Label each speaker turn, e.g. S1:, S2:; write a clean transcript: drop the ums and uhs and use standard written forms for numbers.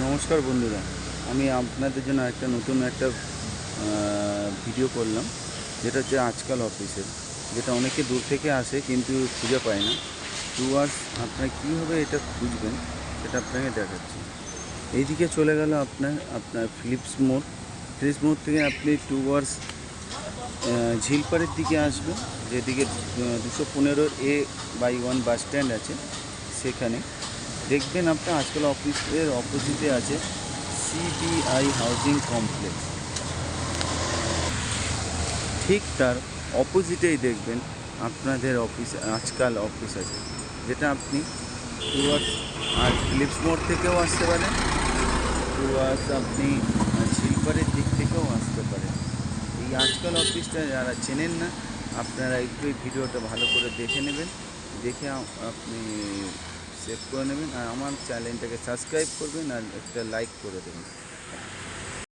S1: নমস্কার বন্ধুরা, আমি আপনাদের জন্য নতুন একটা ভিডিও করলাম, যেটা হচ্ছে আজকাল অফিসের, যেটা অনেকে দূর থেকে আসে কিন্তু খুঁজে পায় না। ডুয়ার্স আপনারা কীভাবে এটা খুঁজবেন সেটা আপনাকে দেখাচ্ছি। এইদিকে চলে গেল আপনার ফিলিপস মোড় থেকে আপনি টুয়ার্স ঝিলপাড়ের দিকে আসবেন, যেদিকে 215A/1 বাস স্ট্যান্ড আছে। সেখানে দেখবেন আপনার আজকাল অফিসের অপোজিটে আছে সিবিআই হাউজিং কমপ্লেক্স। ঠিক তার অপোজিটেই দেখবেন আপনাদের আজকাল অফিস আছে, যেটা আপনি টুয়ার্স ফিলিপস মোড় থেকেও আসতে পারেন, টুয়ার্স আপনি ঝিলপাড়ের দিক থেকেও আসতে পারেন। এই আজকাল অফিসটা যারা চেনেন না, আপনারা একটু এই ভিডিওটা ভালো করে দেখে নেবেন, দেখে আপনি সেভ করে নেবেন, আর আমার চ্যানেলটাকে সাবস্ক্রাইব করবেন আর একটা লাইক করে দেবেন।